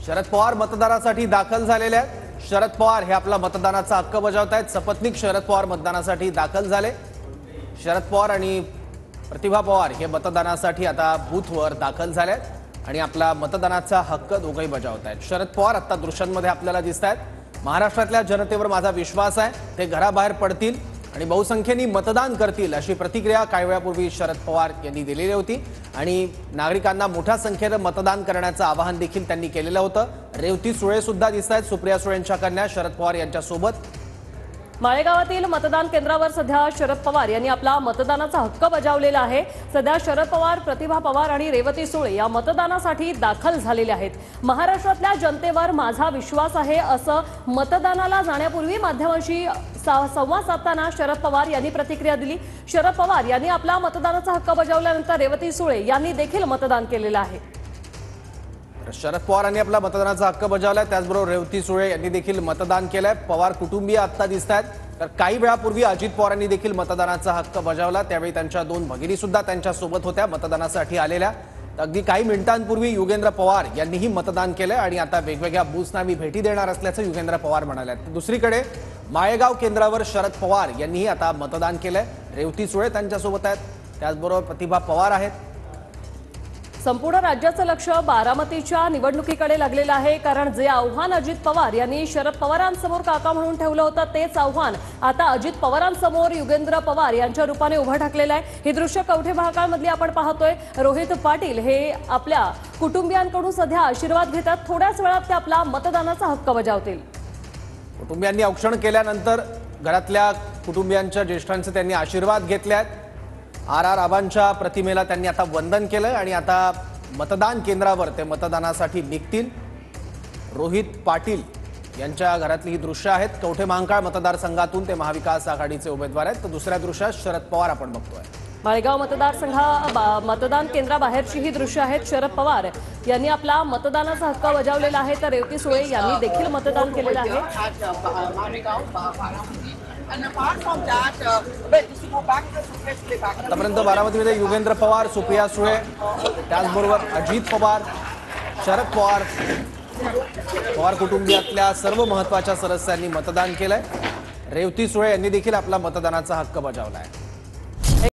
शरद पवार मतदानासाठी दाखल झालेले आहेत। शरद पवार हे आपला मतदानाचा हक्क बजावतायत। सपत्नीक शरद पवार मतदानासाठी दाखल झाले। शरद पवार आणि प्रतिभा पवार हे मतदानासाठी आता बूथवर दाखल झालेत आणि आपला मतदानाचा हक्क दोघेही बजावतायत। शरद पवार आता दृश्यांमध्ये आपल्याला दिसतायत। महाराष्ट्रातल्या जनतेवर माझा विश्वास आहे, ते घराबाहेर पडतील आणि बहुसंख्येने मतदान करतील अशी प्रतिक्रिया काही वेळापूर्वी शरद पवार यांनी दिलेली होती आणि नागरिकांना मोठ्या संख्येने मतदान करण्याचं आवाहन देखील त्यांनी केलेलं होतं। रेवती सुळे सुद्धा दिसतायत। सुप्रिया सुळेंच्या कन्या शरद पवार यांच्या सोबत। माळेगावातील मतदान केंद्रावर सध्या शरद पवार यांनी आपला मतदानाचा हक्क बजावलेला आहे। सध्या शरद पवार, प्रतिभा पवार आणि रेवती सुळे या मतदानासाठी दाखल झालेले आहेत। महाराष्ट्रातल्या जनतेवर माझा विश्वास आहे असं मतदानाला जाण्यापूर्वी माध्यमांशी संवाद साधताना शरद पवार यांनी प्रतिक्रिया दिली। शरद पवार यांनी आपला मतदानाचा हक्क बजावल्यानंतर रेवती सुळे यांनी देखील मतदान केलेलं आहे। शरद पवार यांनी आपला मतदानाचा हक्क बजावलाय, त्याचबरोबर रेवती सुळे यांनी देखील मतदान केलंय। पवार कुटुंबीय आता दिसतायत, तर काही वेळापूर्वी अजित पवारांनी देखील मतदानाचा हक्क बजावला। त्यावेळी त्यांच्या दोन भगिनी सुद्धा त्यांच्या सोबत होत्या मतदानासाठी आलेल्या। अगदी काही मिनिटांपूर्वी युगेंद्र पवार यांनीही मतदान केलंय आणि आता वेगवेगळ्या बूथना मी भेटी देणार असल्याचं युगेंद्र पवार म्हणाले। दुसरीकडे माळेगाव केंद्रावर शरद पवार यांनीही आता मतदान केलंय। रेवती सुळे त्यांच्यासोबत आहेत, त्याचबरोबर प्रतिभा पवार आहेत। संपूर्ण राज्याचं लक्ष बारामतीच्या निवडणुकीकडे लागलेलं आहे, कारण जे आव्हान अजित पवार यांनी शरद पवारांसमोर काका म्हणून ठेवलं होतं तेच आव्हान आता अजित पवारांसमोर युगेंद्र पवार यांच्या रूपाने उभं ठाकलेलं आहे। ही दृश्य कवठे महाकाळमधली आपण पाहतोय। रोहित पाटील हे आपल्या कुटुंबियांकडून सध्या आशीर्वाद घेतात। थोड्याच वेळात ते आपला मतदानाचा हक्क बजावतील। कुटुंबियांनी औक्षण केल्यानंतर घरातल्या कुटुंबियांच्या ज्येष्ठांचे त्यांनी आशीर्वाद घेतले आहेत। आर आबांच्या प्रतिमेला त्यांनी आता वंदन केलं आणि आता मतदान केंद्रावर ते मतदानासाठी निघतील। रोहित पाटील यांच्या घरातली ही दृश्य आहेत। कवठे महाकाळ मतदारसंघातून ते महाविकास आघाडीचे उमेदवार आहेत। तर दुसऱ्या दृश्यात शरद पवार आपण बघतोय। माळेगाव मतदान केंद्राबाहेरची ही दृश्य आहेत। शरद पवार यांनी आपला मतदानाचा हक्क बजावलेला आहे, तर रेवती सुळे यांनी देखील मतदान केलेलं आहे। आतापर्यंत बारामतीमध्ये युगेंद्र पवार, सुप्रिया सुळे, त्याचबरोबर अजित पवार, शरद पवार, पवार कुटुंबियातल्या सर्व महत्त्वाच्या सदस्यांनी मतदान केलंय। रेवती सुळे यांनी देखील आपला मतदानाचा हक्क बजावलाय।